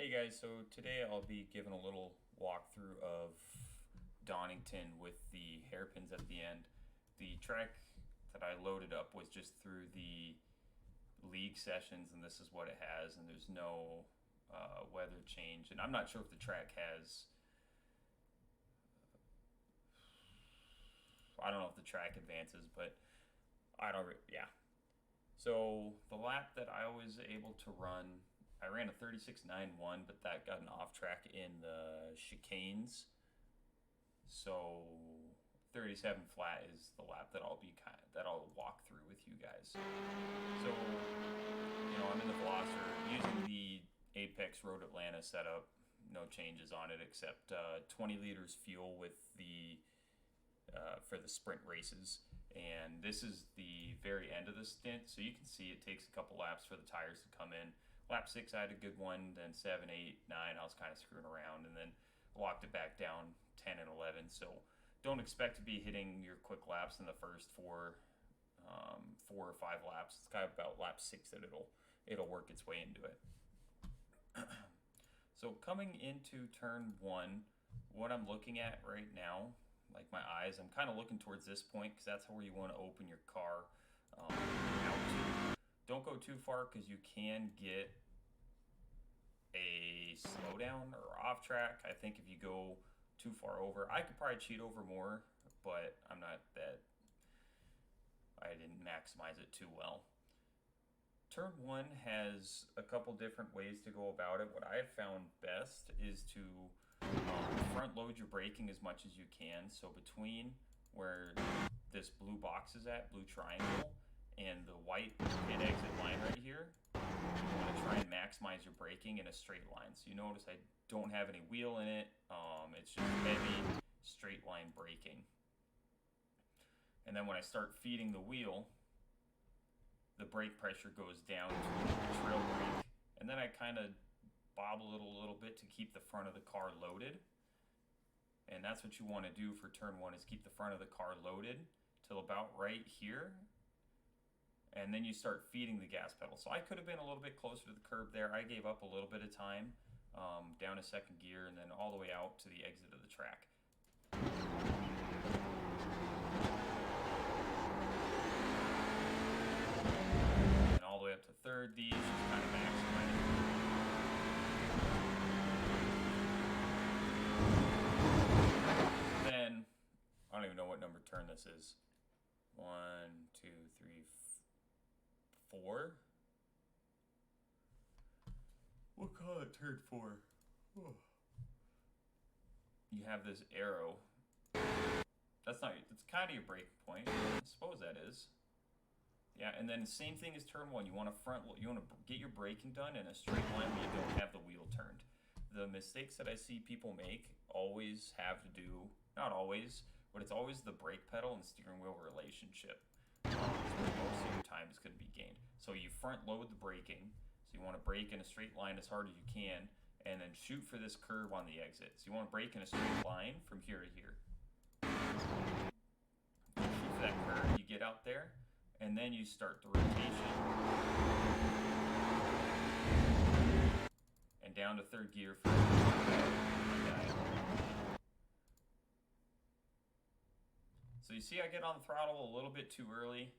Hey guys, so today I'll be giving a little walkthrough of Donington with the hairpins at the end. The track that I loaded up was just through the league sessions, and this is what it has, and there's no weather change. And I'm not sure if the track has, I don't know if the track advances, but yeah. So the lap that I was able to run, I ran a 36.91, but that got an off track in the chicanes. So 37 flat is the lap that that I'll walk through with you guys. So I'm in the Velociter using the Apex Road Atlanta setup. No changes on it except 20 liters fuel with the for the sprint races. And this is the very end of the stint, so you can see it takes a couple laps for the tires to come in. Lap 6 I had a good one, then 7, 8, 9 I was kind of screwing around, and then walked it back down 10 and 11. So don't expect to be hitting your quick laps in the first four or five laps. It's kind of about lap 6 that it'll work its way into it. So coming into turn 1, what I'm looking at right now, like my eyes, I'm kind of looking towards this point because that's where you want to open your car out to. Don't go too far because you can get a slowdown or off track. I think if you go too far over, I could probably cheat over more, but I didn't maximize it too well. Turn 1 has a couple different ways to go about it. What I have found best is to front load your braking as much as you can. So between where this blue box is at, blue triangle, and the white pit exit line right here, you want to try and maximize your braking in a straight line. So you notice I don't have any wheel in it. It's just heavy straight line braking. And then when I start feeding the wheel, the brake pressure goes down to the trail brake. And then I kind of bobble it a little bit to keep the front of the car loaded. And that's what you want to do for turn 1, is keep the front of the car loaded till about right here. And then you start feeding the gas pedal. So I could have been a little bit closer to the curb there. I gave up a little bit of time down to second gear and then all the way out to the exit of the track. And all the way up to third, these just kind of maximize. Then, I don't even know what number turn this is. 1, 2, 3, 4. We'll call it turn 4. You have this arrow. It's kind of your breaking point. I suppose that is. Yeah, and then same thing as turn 1. You want to get your braking done in a straight line where you don't have the wheel turned. The mistakes that I see people make always have to do, not always, but it's always the brake pedal and steering wheel relationship. Where most of your time is going to be gained. So you front load the braking. So you want to brake in a straight line as hard as you can, and then shoot for this curve on the exit. So you want to brake in a straight line from here to here. Shoot for that curve. You get out there, and then you start the rotation. And down to third gear for So you see I get on the throttle a little bit too early.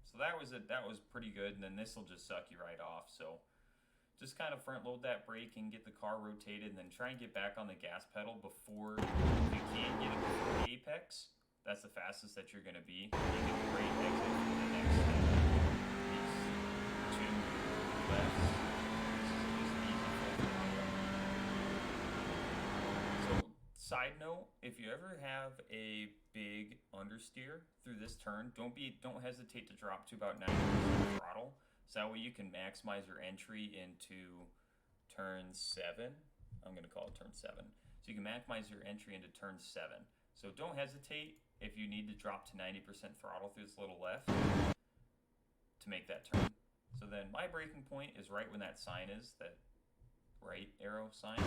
So that was pretty good, and then this will just suck you right off. So just kind of front load that brake and get the car rotated, and then try and get back on the gas pedal before, if you can't get it before the apex, that's the fastest that you're going to be. You get a great exit for the next these 2 lefts. Side note, if you ever have a big understeer through this turn, don't hesitate to drop to about 90% throttle. So that way you can maximize your entry into turn 7. I'm going to call it turn 7. So you can maximize your entry into turn 7. So don't hesitate if you need to drop to 90% throttle through this little left to make that turn. So then my braking point is right when that sign is, that right arrow sign.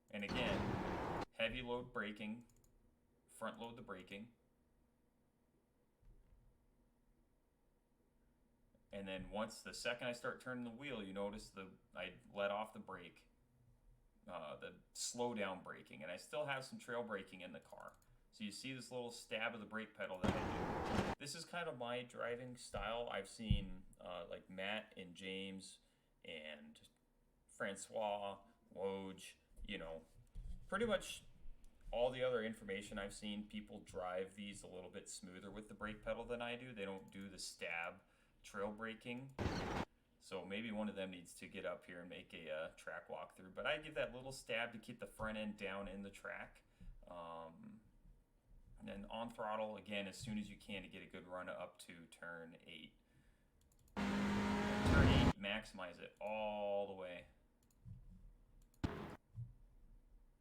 And again, heavy load braking, front load the braking, And then once the second I start turning the wheel, you notice I let off the brake, the slow down braking, and I still have some trail braking in the car. So you see this little stab of the brake pedal that I do. This is kind of my driving style. I've seen like Matt and James and Francois, Woj, pretty much all the other information I've seen, people drive these a little bit smoother with the brake pedal than I do. They don't do the stab trail braking. So maybe one of them needs to get up here and make a track walkthrough. But I give that little stab to keep the front end down in the track. And then on throttle, again, as soon as you can to get a good run up to turn 8. Turn 8, maximize it all the way.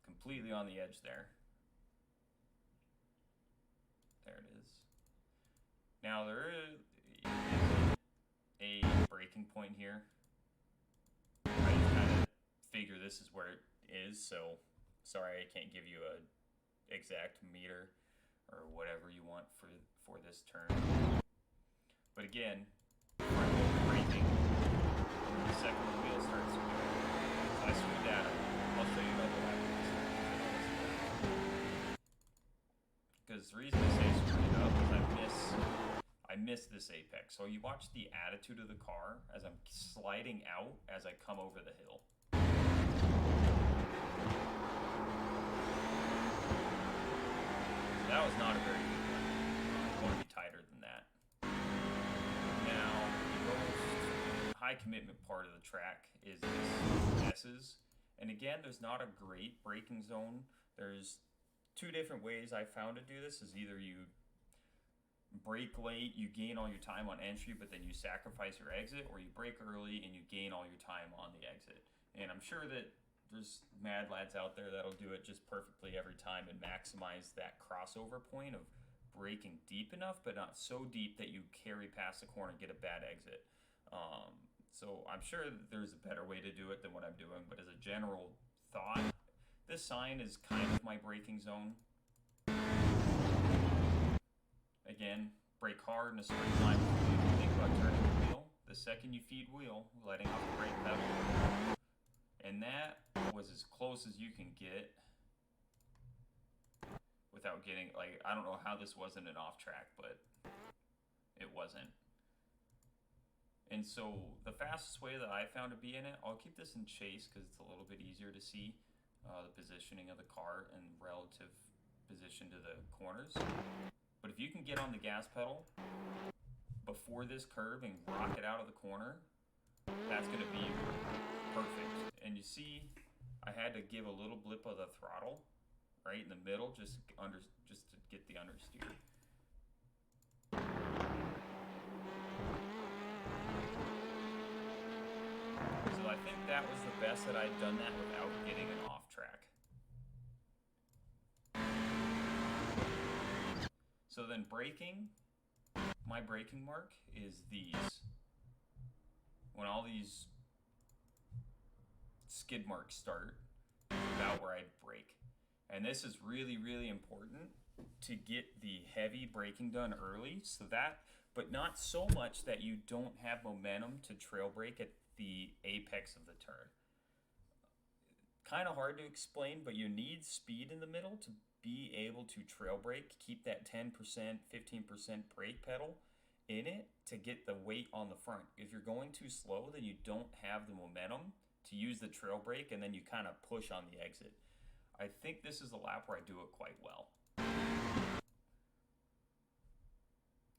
Completely on the edge there. There it is. Now there is a braking point here. I just kind of figure this is where it is, so sorry I can't give you a exact meter or whatever you want for this turn. But again, front wheel braking, the second the wheel starts to go. So I screwed that up. I'll show you another lap. Because the reason I say screw it up is I miss this apex. So you watch the attitude of the car as I'm sliding out as I come over the hill. That was not a very good one. I want to be tighter than that. Now, the most high commitment part of the track is this S's. And again, there's not a great braking zone. There's two different ways I found to do this. Is either you brake late, you gain all your time on entry, but then you sacrifice your exit, or you brake early and you gain all your time on the exit. And I'm sure that there's mad lads out there that'll do it just perfectly every time and maximize that crossover point of braking deep enough, but not so deep that you carry past the corner and get a bad exit. So I'm sure that there's a better way to do it than what I'm doing, but as a general thought, this sign is kind of my braking zone. Again, brake hard in a straight line. Think about turning the wheel. The second you feed wheel, letting off the brake pedal. And that was as close as you can get without getting, like, I don't know how this wasn't an off track, but it wasn't. And so the fastest way that I found to be in it, I'll keep this in chase because it's a little bit easier to see the positioning of the car and relative position to the corners. But if you can get on the gas pedal before this curve and rock it out of the corner, that's going to be perfect. And you see, I had to give a little blip of the throttle right in the middle just to get the understeer. So I think that was the best that I'd done that without getting an off track. So then braking, my braking mark is these. When all these skid marks start, about where I'd brake. And this is really, really important to get the heavy braking done early, so that, but not so much that you don't have momentum to trail brake at the apex of the turn. Kind of hard to explain, but you need speed in the middle to be able to trail brake, keep that 10%, 15% brake pedal in it to get the weight on the front. If you're going too slow, then you don't have the momentum to use the trail brake, and then you kind of push on the exit. I think this is a lap where I do it quite well.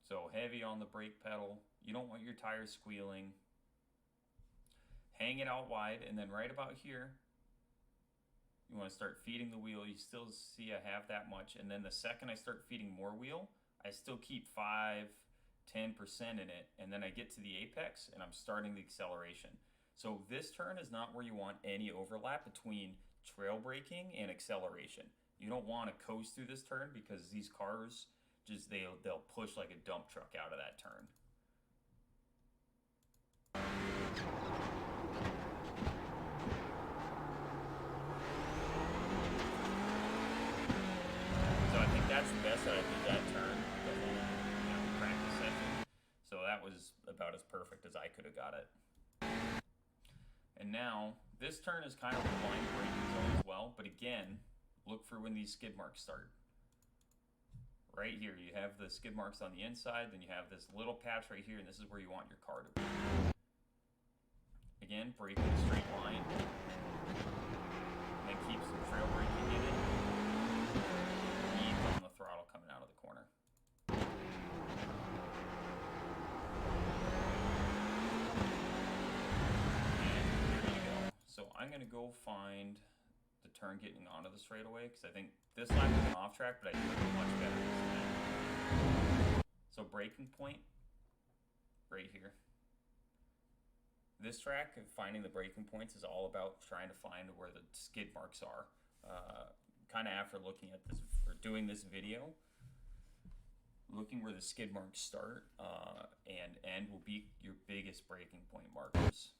So heavy on the brake pedal. You don't want your tires squealing. Hang it out wide, and then right about here, you want to start feeding the wheel. You still see I have that much, and then the second I start feeding more wheel, I still keep 5-10% in it, and then I get to the apex, and I'm starting the acceleration. So this turn is not where you want any overlap between trail braking and acceleration. You don't want to coast through this turn because these cars just they'll push like a dump truck out of that turn. So I think that's the best that I did that turn, the whole practice session. So that was was about as perfect as I could have got it. And now, this turn is kind of a blind braking zone as well, but again, look for when these skid marks start. Right here, you have the skid marks on the inside, then you have this little patch right here, and this is where you want your car to be. Again, brake in a straight line, and then keep some trail braking in it. Ease on the throttle coming out of the corner. So I'm going to go find the turn getting onto the straightaway, because I think this lap was an off track, but I did it much better this time. So braking point, right here. This track, finding the braking points, is all about trying to find where the skid marks are. Kind of after looking at this, or doing this video, looking where the skid marks start and end will be your biggest braking point markers.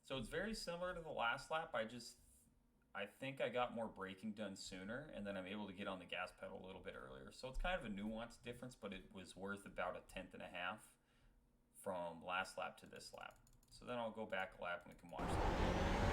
So it's very similar to the last lap. I think I got more braking done sooner, and then I'm able to get on the gas pedal a little bit earlier. So it's kind of a nuanced difference, but it was worth about 1/10 from last lap to this lap. So then I'll go back a lap and we can watch that.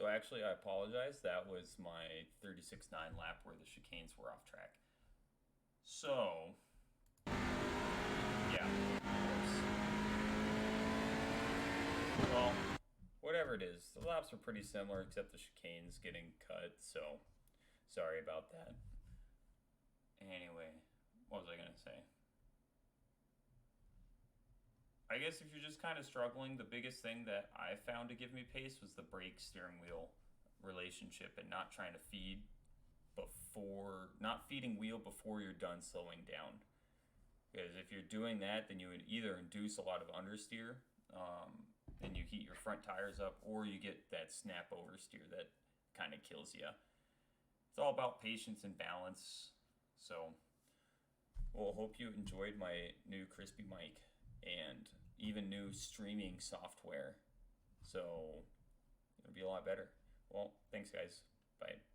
So actually, I apologize. That was my 36.9 lap where the chicanes were off track. So, yeah. Well, whatever it is, the laps are pretty similar except the chicane's getting cut, so sorry about that. Anyway, what was I going to say? I guess if you're just kind of struggling, the biggest thing that I found to give me pace was the brake steering wheel relationship, and not trying to not feeding wheel before you're done slowing down. Because if you're doing that, then you would either induce a lot of understeer, and you heat your front tires up, or you get that snap oversteer that kind of kills you. It's all about patience and balance. So, well, hope you enjoyed my new crispy mic and even new streaming software. So it'll be a lot better. Well, thanks guys. Bye.